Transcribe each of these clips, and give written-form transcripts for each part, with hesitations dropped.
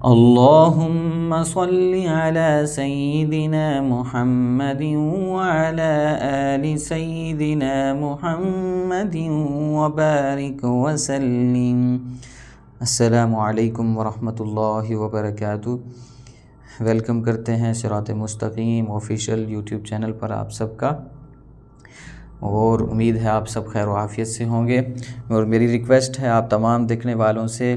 अल्लाहुम्मा सल्लि अला सय्यिदिना मुहम्मदिन व अला आलि सय्यिदिना मुहम्मदिन व बारिक व सल्लिम। अस्सलामु अलैकुम व रहमतुल्लाहि व बरकातुहू। वेलकम करते हैं सिरात मुस्तकीम ऑफिशियल यूट्यूब चैनल पर आप सबका, और उम्मीद है आप सब खैर आफ़ियत से होंगे। और मेरी रिक्वेस्ट है आप तमाम देखने वालों से,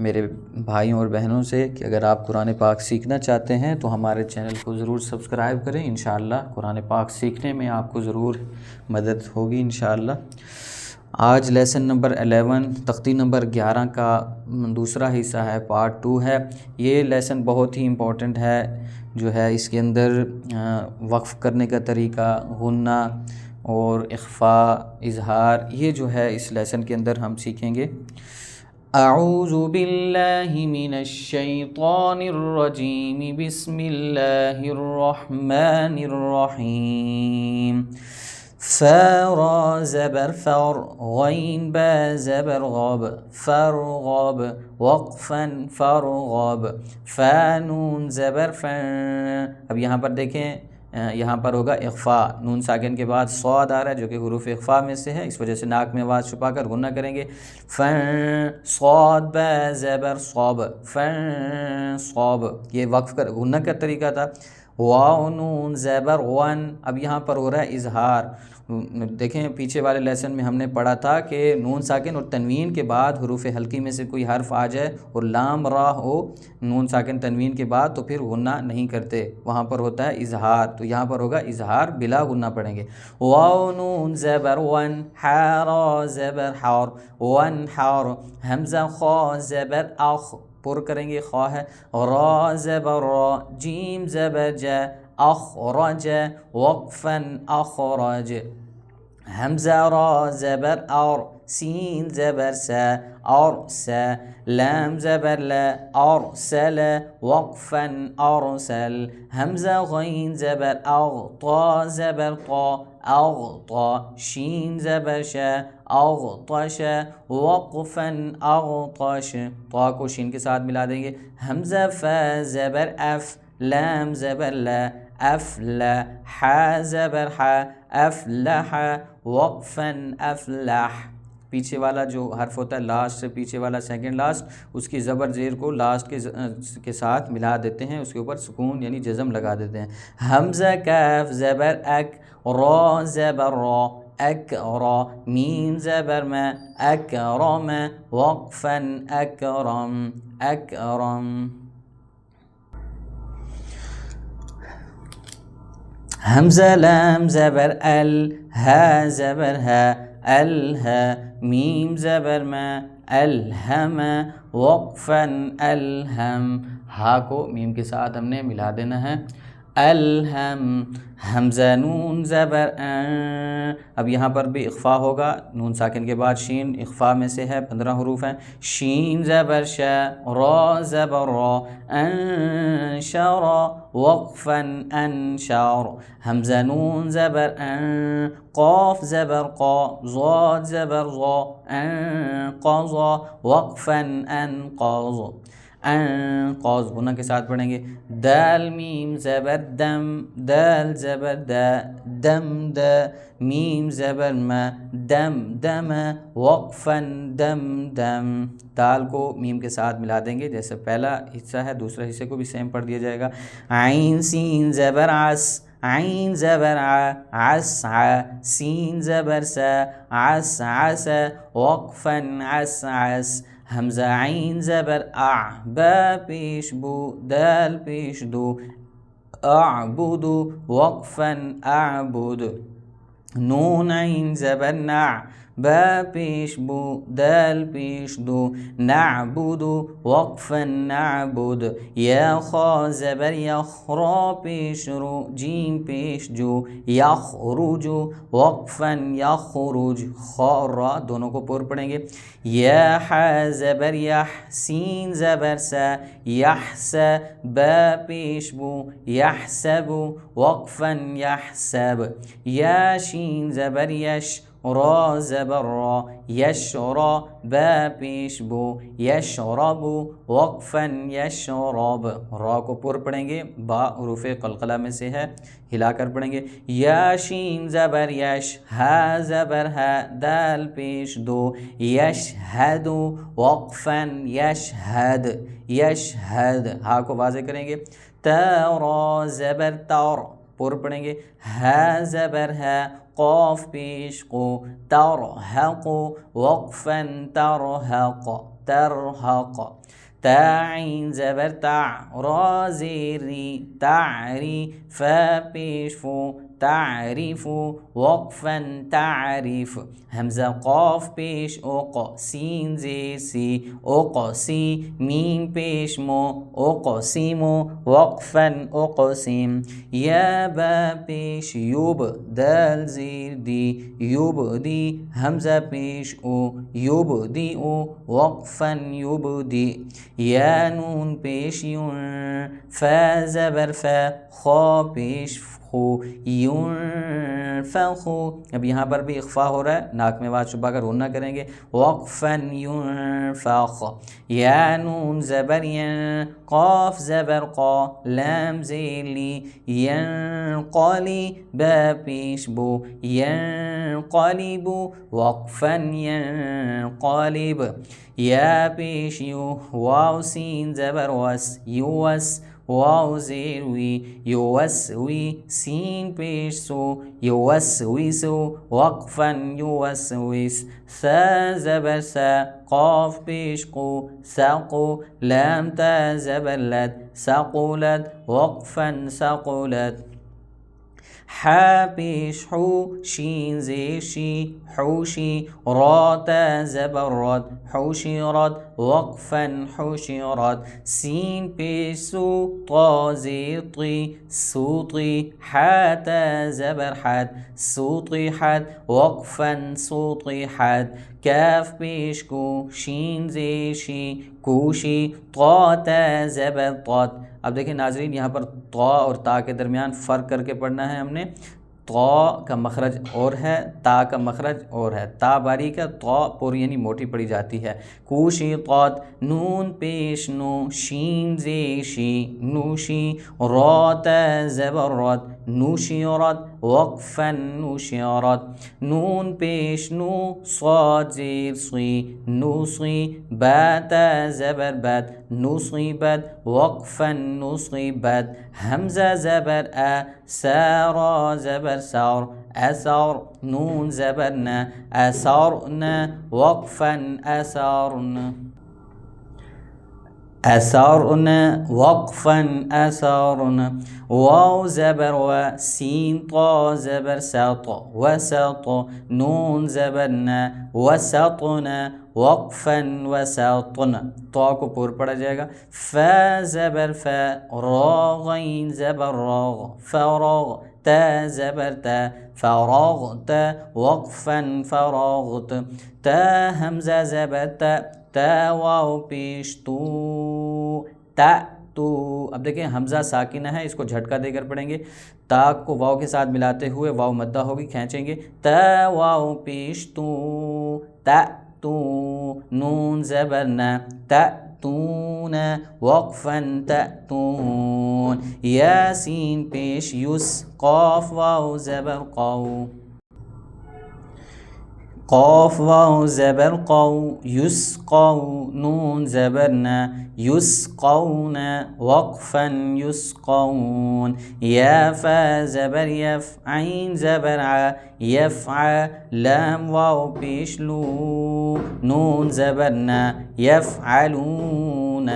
मेरे भाइयों और बहनों से, कि अगर आप कुरान पाक सीखना चाहते हैं तो हमारे चैनल को ज़रूर सब्सक्राइब करें। इंशाअल्लाह कुरान पाक सीखने में आपको ज़रूर मदद होगी इंशाअल्लाह। आज लेसन नंबर 11 तख्ती नंबर 11 का दूसरा हिस्सा है, पार्ट 2 है। ये लेसन बहुत ही इम्पोर्टेंट है जो है। इसके अंदर वक्फ़ करने का तरीका, गुन्ना और इख्फ़ा, इज़हार, ये जो है इस लेसन के अंदर हम सीखेंगे। अऊज़ु बिल्लाहि मिनश शैतानिर रजीम, बिस्मिल्लाहिर रहमानिर रहीम। फ़ा ज़बर फ़र, गैन बा ज़बर गब, फ़रगब, वक़्फ़न फ़रगब, फ़ा नून ज़बर फ़। अब यहाँ पर देखें, यहाँ पर होगा इख्फ़ा, नून साकिन के बाद सौद आ रहा है जो कि हुरूफ़ इख्फ़ा में से है, इस वजह से नाक में आवाज़ छुपा कर गुन्ना करेंगे। फ़ सौद बा ज़बर सौब, फ़ सौब, ये वक्फ़ कर गुन्ना का तरीका था। वाव नून ज़बर वन, अब यहाँ पर हो रहा है इज़हार। देखें पीछे वाले लेसन में हमने पढ़ा था कि नून साकिन और तनवीन के बाद हुरूफ़ हल्की में से कोई हर्फ आ जाए और लाम रा हो नून साकिन तनवीन के बाद, तो फिर गुन्ना नहीं करते, वहाँ पर होता है इज़हार। तो यहाँ पर होगा इज़हार, बिला गुन्ना पढ़ेंगे। वाव नून ज़बर वन, हारा ज़बर हार, वन हार, हमज़ा खा ज़बर अख, पुर करेंगे, खा है, रा ज़बर रा, जीम ज़बर जा, अखरज, वक़्फ़न अखरज, हमज़ा रा ज़बर और, सीन ज़बर सा और सा, लाम ज़बर ला और सल, वक़्फ़न और सल, हमज़ा गैन ज़बर अग, ता ज़बर ता अग ता, शीन ज़बर शा अग तश, वक़्फ़न अग तश, ता को शीन के साथ मिला देंगे। हमज़ा फ़ा ज़बर अफ, लाम ज़बर ला अफ़ला, हा ज़बर हा अफ़लह, वक़्फ़न अफ़लह। पीछे वाला जो हर्फ होता है लास्ट से पीछे वाला सेकंड लास्ट, उसकी ज़बर ज़ेर को लास्ट के साथ मिला देते हैं, उसके ऊपर सुकून यानी जज़म लगा देते हैं। हमज़ा काफ ज़बर अक, रा ज़बर रा अकरा, मीम ज़बर मा अकरम, वक़्फ़न अकरम अकरम। हमज़ा लाम ज़बर अल, हा ज़बर हा अलहा, मीम ज़बर मा अलहम, वक़्फ़न अलहम, हा को मीम के साथ हमने मिला देना है, अलहम। हमज़ा नून ज़बर अ, अब यहाँ पर भी इख्फ़ा होगा, नून साकिन के बाद शीन इख्फ़ा में से है, 15 हरूफ हैं। शीन ज़बर शा, रा ज़बर रा, अंशरा, वक़्फ़न अंशर, हमज़ा नून ज़बर अ, क़ाफ ज़बर क़ा, ज़ाद ज़बर ज़ा, अंक़ज़ा, वक़्फ़न अंक़ज़, अंक़ज़, गुन्ना के साथ पढ़ेंगे। दाल मीम ज़बर दम, दाल ज़बर दा, दम दा, मीम ज़बर मा, दम दम, वक़्फ़न दम दम। दाल को मीम के साथ मिला देंगे, जैसे पहला हिस्सा है दूसरे हिस्से को भी सेम पढ़ दिया जाएगा। आइन सीन ज़बर आस, आइन ज़बर आ, आस आ, सीन ज़बर सा, आस आस, वक़्फ़न आस आस, हमज़ा आइन ज़बर आ, बा पेश बू, दाल पेश दो, अअबुदु, वक़्फ़न अअबुद, नून आइन ज़बर ना, बा पेश बू, दाल पेश दो, नअबुदु, वक़्फ़न नअबुद, या खा ज़बर यख, रा पेश रो, जीम पेश जो, यखरुजु, वक़्फ़न यखरुज, खा और रा दोनों को पुर पढ़ेंगे। या हा ज़बर यह, सीन ज़बर सा, यहसा, बा पेश बू, यहसबु, वक़्फ़न यहसब, या शीन ज़बर यश, را زبر را यशरा बा पेश बो यशरबु वक्फन यशरब रा को पुर पढ़ेंगे बा उरूफ़े क़लक़ला में से है हिलाकर पढ़ेंगे याशीन ज़बर यश हा ज़बर है दाल पेश दो यशहदु वक्फन यशहद यशहद हा को वाज़े करेंगे तरा ज़बर तर पुर पढ़ेंगे हा ज़बर है क़ाफ पेश को तरहक़ वक़फ़न तरहक़ तरहक़ ताइन ज़बर ता रा ज़ेरी तारी फ़ा पेश फ़ो तारीफ़ु वक़फ़न तारीफ़ हमज़ा क़ाफ पेश ओक़ सीन ज़ेर सी ओक़सी मीम पेश मो ओक़सीमो वक़फ़न ओक़सीम या बा पेश युब दाल ज़ेर दी युब दी हमज़ा पेश ओ युब दी ओ वक़फ़न युब दी या नून पेश यून फ़ा ज़बर फ़ा ख़ा पेश युनफ़ख़ु अब यहाँ पर भी इख्फ़ा हो रहा है, नाक में वाज छुपा कर रोना करेंगे वक़फ़न युनफ़ख़ या नून ज़बर यन क़ाफ ज़बर क़ा लाम ज़ेली यनक़ली बा पेश बो यनक़लिबु वक़फ़न यनक़लिब या पेश यू वाव सीन ज़बर वस युवस वाव ज़ेर वी युवस्वी सीन पेश सो युवस्विसु वक़फ़न युवस्विस सा ज़बर सा क़ाफ पेश को साक़ु लाम ता ज़बर लद सक़ुलत वक़फ़न सक़ुलत हा पेश हु शीन ज़ेर शी हुशी रा ता ज़बर रद हुशिरत वक़फ़न हुशिरत सीन पेश सु ता ज़ेर ती सूती हा ता ज़बर हद सूतिहत वक़फ़न सूतिहत काफ पेश को शीन ज़ेर शी कूशी ता ता ज़बर तत। अब देखिए नाज़रीन यहाँ पर ता और ता के दरमियान फ़र्क करके पढ़ना है हमने। ता का मखरज और है, ता का मखरज और है। ता बारीक है, ता पूरी यानी मोटी पड़ी जाती है। कूशी तात नून पेश नो शीन ज़ेशी नूशी रा ता ज़बर रत नूशिरत वक़फ़न नूशिरत नून पेश नू साद ज़ेर सी नूसी बा ता ज़बर बद नूसीबत वक़फ़न नूसीबत हमज़ा ज़बर अ सारा ज़बर सार असर नून ज़बर न असरन वक़फ़न असरन असरन वक़फ़न असरन वाव ज़बर व सीन ता ज़बर सत वसत नून ज़बर न वसतन वक़फ़न वसतन ता को पूर पढ़ा जाएगा। फ़ा ज़बर फ़ा रा गैन ज़बर राग फ़राग ता ज़बर ता फ़राग़त वक़फ़न फ़राग़त ता हमज़ा ज़बर ता वाव पेश तू ता तो अब देखिए हमज़ा साकिना है, इसको झटका देकर पढ़ेंगे। ता को वाव के साथ मिलाते हुए वाव मद्दा होगी, खींचेंगे ता वाव पेश तू ता तो नून ज़बर न ता तून वक़फ़न तअतून यासीन पेश युस क़ाफ वाव ज़बर क़ाउ क़ाफ वाव ज़बर क़ाउ युस्क़ाउ नून ज़बर न युस्क़ौन वक़फ़न युस्क़ौन या फ़ा ज़बर यफ़ ऐन ज़बर आ यफ़अ लाम वाव पेश लू नून ज़बर न यफ़अलून